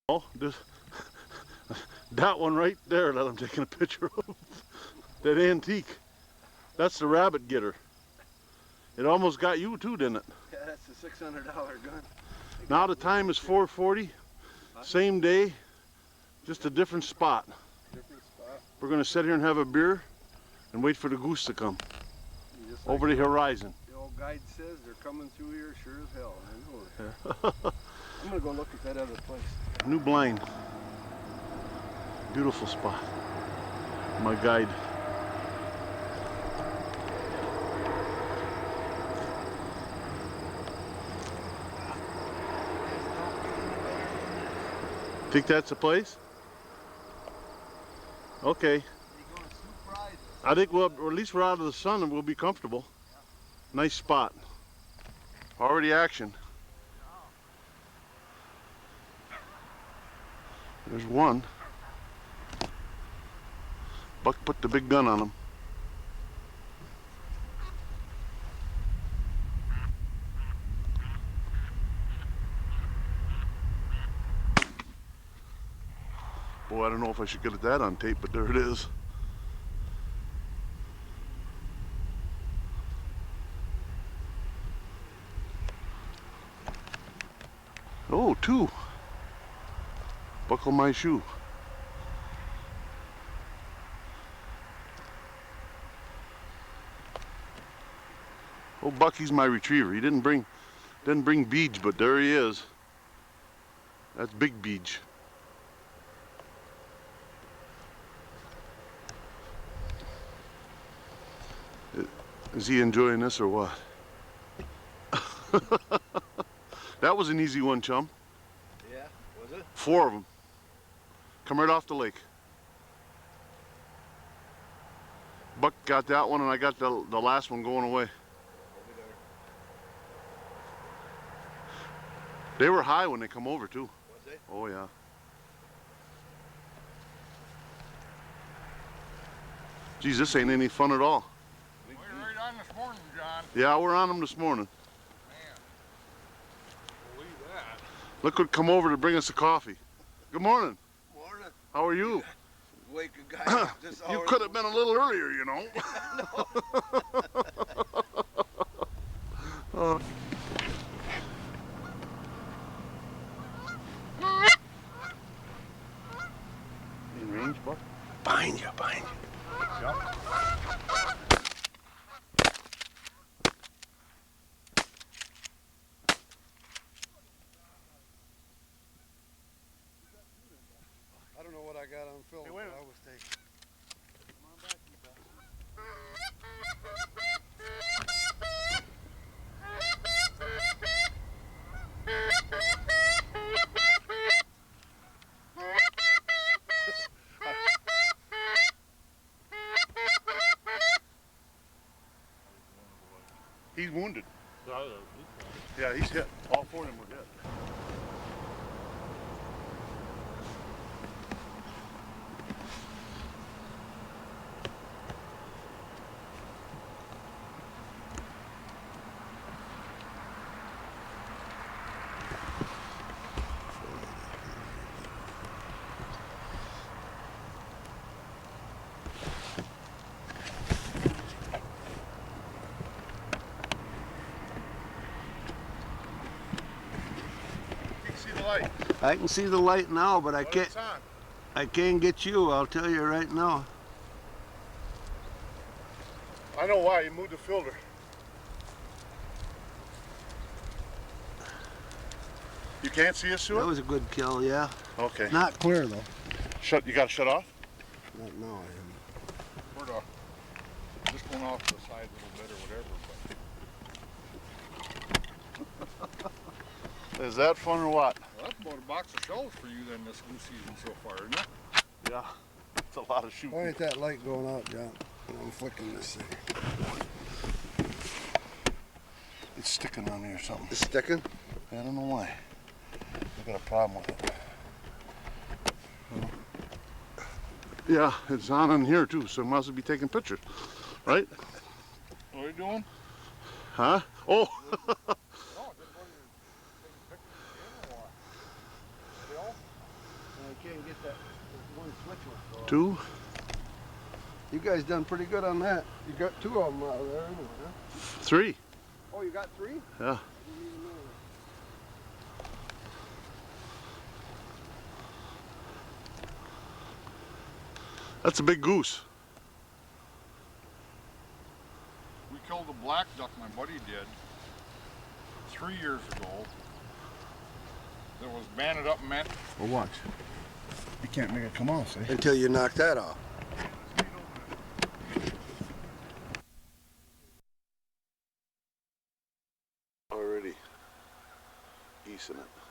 Oh, this, that one right there that I'm taking a picture of. That antique. That's the rabbit getter. It almost got you too, didn't it? Yeah, that's a $600 gun. Now the time is 4:40. Same day, just a different spot. Different spot. We're gonna sit here and have a beer and wait for the goose to come over the horizon. The old guide says they're coming through here sure as hell. I know it. I'm gonna go look at that other place. New blind. Beautiful spot. My guide. Think that's the place? Okay. I think we'll, or at least we're out of the sun and we'll be comfortable. Nice spot. Already action. There's one. Buck put the big gun on him. Boy, I don't know if I should get that on tape, but there it is. Oh, two. Buckle my shoe. Oh, Bucky's my retriever. He didn't bring Beej, but there he is. That's Big Beej. Is he enjoying this or what? That was an easy one, chum. Yeah, was it? 4 of them. Come right off the lake. Buck got that one and I got the last one going away. They were high when they come over too. Was they? Oh yeah. Geez, this ain't any fun at all. We're right on this morning, John. Yeah, we're on them this morning. Man, believe that. Look who'd come over to bring us a coffee. Good morning. Morning. How are you? Wake a guy up this hour. You could have been a little earlier, you know. Oh. In range, Buck? Behind you, behind you. Yep. I don't know what I got on film, Hey, wait a but I minute. was taking. Come on back, you He's wounded. Yeah, he's hit. All 4 of them were dead. Light. I can see the light now, but I can't. It's on. I can't get you. I'll tell you right now. I know why. You moved the filter. You can't see us, That Stuart? was a good kill, yeah. Okay. Not clear though. Shut. You got to shut off. Not now. We're just going off to the side a little bit or whatever. Is that fun or what? Well, that's about a box of shells for you then this goose season so far, isn't it? Yeah. It's a lot of shooting. Why ain't that light going out, John? I'm flicking this thing. It's sticking on me or something. It's sticking? I don't know why. I got a problem with it. Yeah, it's on in here too, so it must be taking pictures, right? What are you doing? Huh? Oh! Oh, just wanted to take a picture of the or what? Still? get that one switch one. 2. You guys done pretty good on that. You got 2 of them out of there anyway, huh? 3. Oh, you got 3? Yeah. That's a big goose. We killed a black duck, my buddy did, 3 years ago. That was banded up and meant. Well, watch. You can't make it come off, see? Until you knock that off. Already easing it.